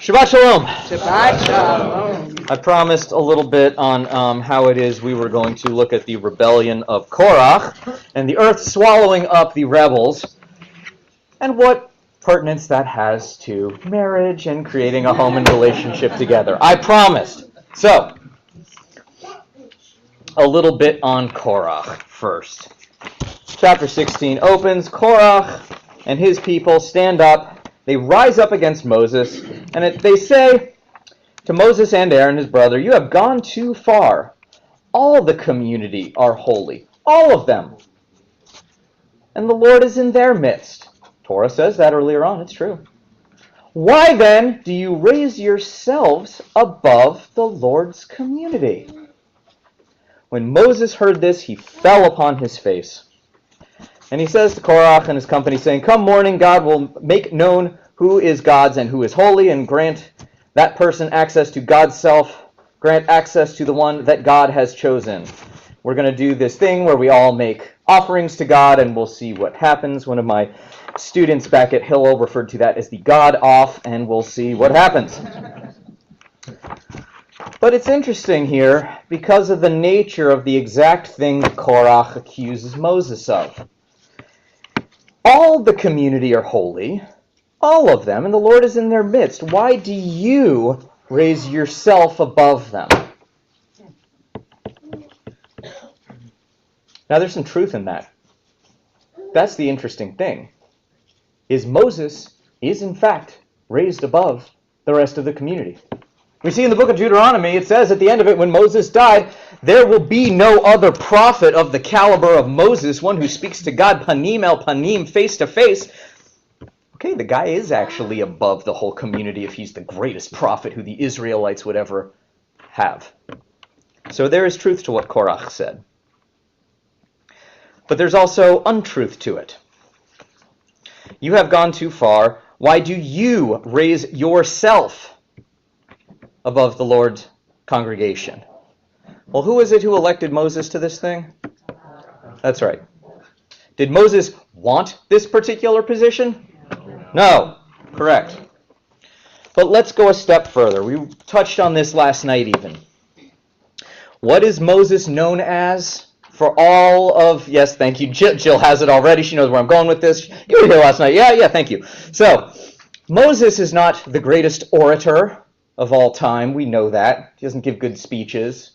Shabbat Shalom. Shabbat Shalom. I promised a little bit on how it is we were going to look at the rebellion of Korach and the earth swallowing up the rebels and what pertinence that has to marriage and creating a home and relationship together. I promised. So, a little bit on Korach first. Chapter 16 opens. Korach and his people stand up. They rise up against Moses, and they say to Moses and Aaron, his brother, "You have gone too far. All the community are holy, all of them. And the Lord is in their midst." Torah says that earlier on, it's true. "Why then do you raise yourselves above the Lord's community?" When Moses heard this, he fell upon his face. And he says to Korach and his company, saying, "Come morning, God will make known who is God's and who is holy, and grant that person access to God's self, grant access to the one that God has chosen." We're going to do this thing where we all make offerings to God, and we'll see what happens. One of my students back at Hillel referred to that as the God off, and we'll see what happens. But it's interesting here because of the nature of the exact thing that Korach accuses Moses of. All the community are holy, all of them, and the Lord is in their midst. Why do you raise yourself above them? Now there's some truth in that. That's the interesting thing, is Moses is in fact raised above the rest of the community. We see in the book of Deuteronomy, it says at the end of it, when Moses died, there will be no other prophet of the caliber of Moses, one who speaks to God panim el panim, face to face. Okay, the guy is actually above the whole community if he's the greatest prophet who the Israelites would ever have. So there is truth to what Korach said. But there's also untruth to it. You have gone too far. Why do you raise yourself above the Lord's congregation? Well, who is it who elected Moses to this thing? That's right. Did Moses want this particular position? No. Correct. But let's go a step further. We touched on this last night even. What is Moses known as for all of... Yes, thank you. Jill has it already. She knows where I'm going with this. You were here last night. Yeah, thank you. So, Moses is not the greatest orator of all time. We know that. He doesn't give good speeches.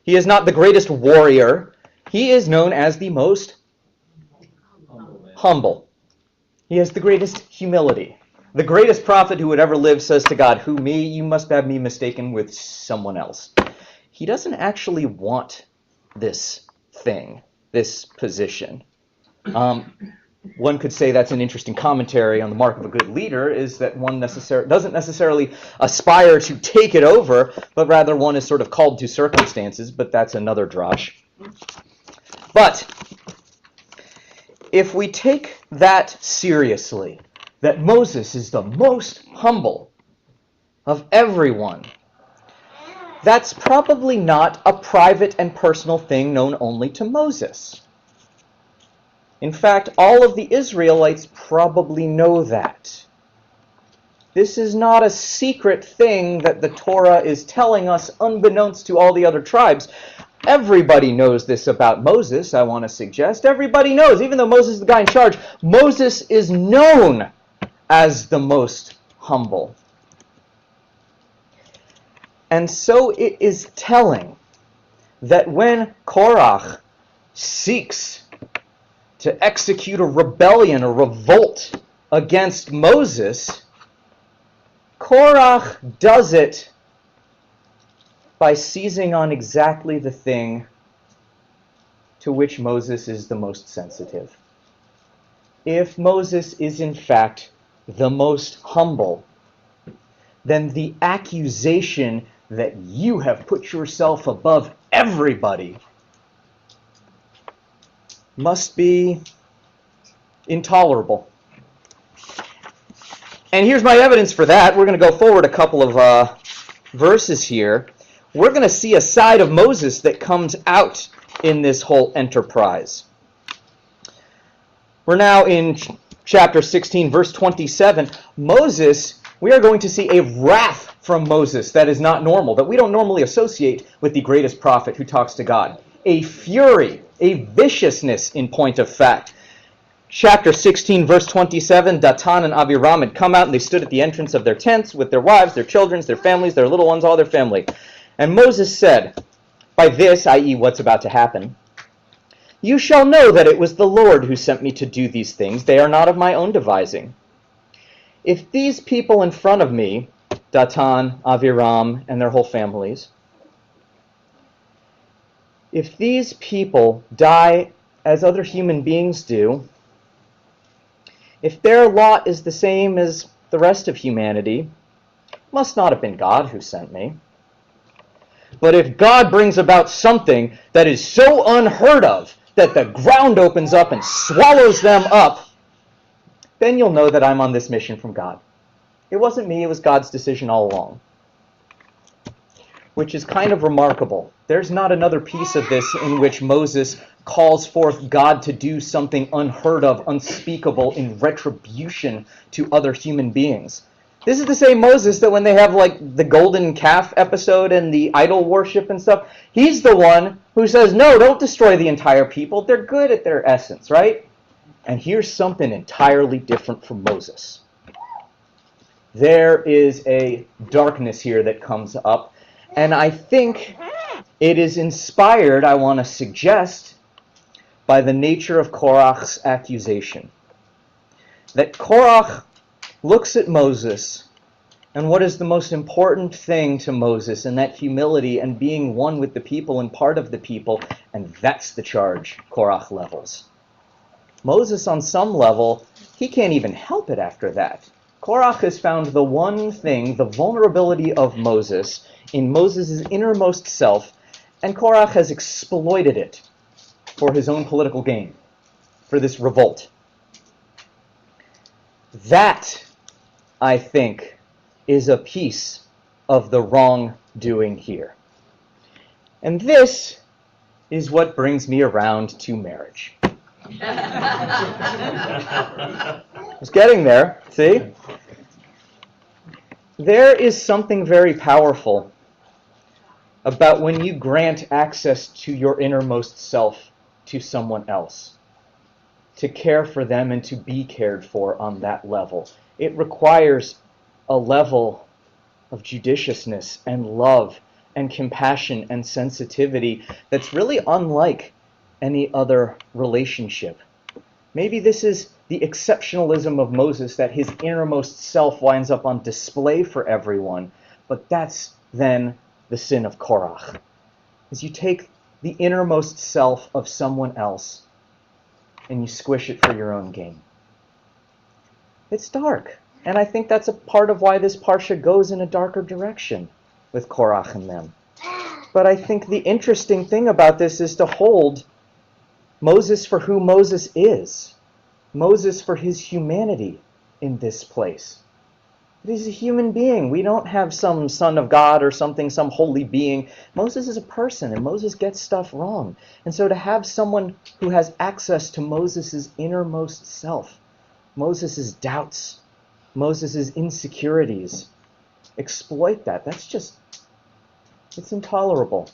He is not the greatest warrior. He is known as the most humble. He has the greatest humility. The greatest prophet who would ever live says to God, "Who, me? You must have me mistaken with someone else." He doesn't actually want this thing, this position. One could say that's an interesting commentary on the mark of a good leader, is that one doesn't necessarily aspire to take it over, but rather one is sort of called to circumstances, but that's another drosh. But if we take that seriously, that Moses is the most humble of everyone, that's probably not a private and personal thing known only to Moses. In fact, all of the Israelites probably know that. This is not a secret thing that the Torah is telling us unbeknownst to all the other tribes. Everybody knows this about Moses, I want to suggest. Everybody knows, even though Moses is the guy in charge, Moses is known as the most humble. And so it is telling that when Korach seeks to execute a rebellion, a revolt against Moses, Korach does it by seizing on exactly the thing to which Moses is the most sensitive. If Moses is in fact the most humble, then the accusation that you have put yourself above everybody must be intolerable. And here's my evidence for that. We're going to go forward a couple of verses here. We're going to see a side of Moses that comes out in this whole enterprise. We're now in chapter 16, verse 27. Moses we are going to see a wrath from Moses that is not normal, that we don't normally associate with the greatest prophet who talks to God. A fury, a viciousness in point of fact. Chapter 16, verse 27, Datan and Abiram had come out and they stood at the entrance of their tents with their wives, their children, their families, their little ones, all their family. And Moses said, by this, i.e. what's about to happen, you shall know that it was the Lord who sent me to do these things. They are not of my own devising. If these people in front of me, Datan, Abiram, and their whole families, if these people die as other human beings do, if their lot is the same as the rest of humanity, it must not have been God who sent me. But if God brings about something that is so unheard of that the ground opens up and swallows them up, then you'll know that I'm on this mission from God. It wasn't me, it was God's decision all along. Which is kind of remarkable. There's not another piece of this in which Moses calls forth God to do something unheard of, unspeakable in retribution to other human beings. This is the same Moses that when they have like the golden calf episode and the idol worship and stuff, he's the one who says, no, don't destroy the entire people. They're good at their essence, right? And here's something entirely different from Moses. There is a darkness here that comes up, and I think it is inspired, I want to suggest, by the nature of Korach's accusation. That Korach looks at Moses, and what is the most important thing to Moses, and that humility and being one with the people and part of the people, and that's the charge Korach levels. Moses, on some level, he can't even help it after that. Korach has found the one thing, the vulnerability of Moses, in Moses' innermost self, and Korach has exploited it for his own political gain, for this revolt. That, I think, is a piece of the wrongdoing here. And this is what brings me around to marriage. I was getting there, see? There is something very powerful about when you grant access to your innermost self to someone else, to care for them and to be cared for on that level. It requires a level of judiciousness and love and compassion and sensitivity that's really unlike any other relationship. Maybe this is the exceptionalism of Moses, that his innermost self winds up on display for everyone, but that's then the sin of Korach. Is you take the innermost self of someone else and you squish it for your own gain. It's dark. And I think that's a part of why this parsha goes in a darker direction with Korach and them. But I think the interesting thing about this is to hold Moses for who Moses is. Moses for his humanity in this place. He's a human being. We don't have some son of God or something, some holy being. Moses is a person, and Moses gets stuff wrong. And so to have someone who has access to Moses' innermost self, Moses' doubts, Moses' insecurities, exploit that. It's intolerable.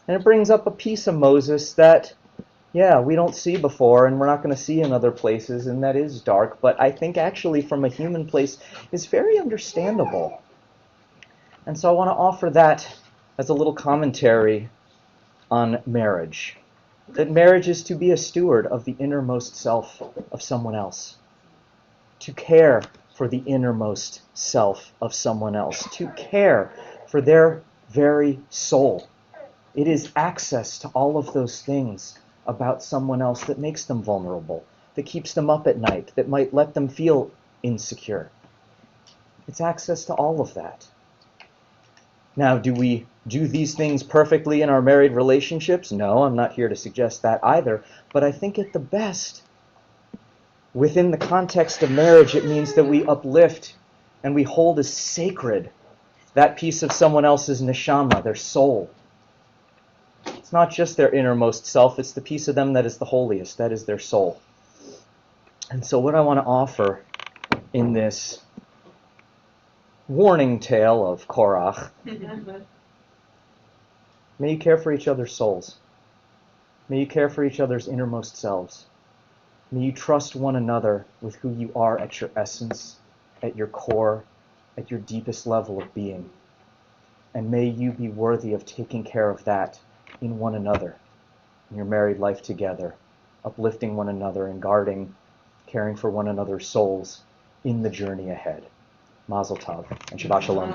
And it brings up a piece of Moses that, we don't see before, and we're not going to see in other places, and that is dark, but I think actually from a human place is very understandable. And so I want to offer that as a little commentary on marriage. That marriage is to be a steward of the innermost self of someone else. To care for the innermost self of someone else. To care for their very soul. It is access to all of those things about someone else that makes them vulnerable, that keeps them up at night, that might let them feel insecure. It's access to all of that. Now, do we do these things perfectly in our married relationships? No, I'm not here to suggest that either. But I think at the best, within the context of marriage, it means that we uplift and we hold as sacred that piece of someone else's neshama, their soul. It's not just their innermost self, it's the piece of them that is the holiest, that is their soul. And so what I want to offer in this warning tale of Korach. May you care for each other's souls. May you care for each other's innermost selves. May you trust one another with who you are at your essence, at your core, at your deepest level of being. And may you be worthy of taking care of that in one another, in your married life together, uplifting one another and guarding, caring for one another's souls in the journey ahead. Mazel tov and Shabbat Shalom.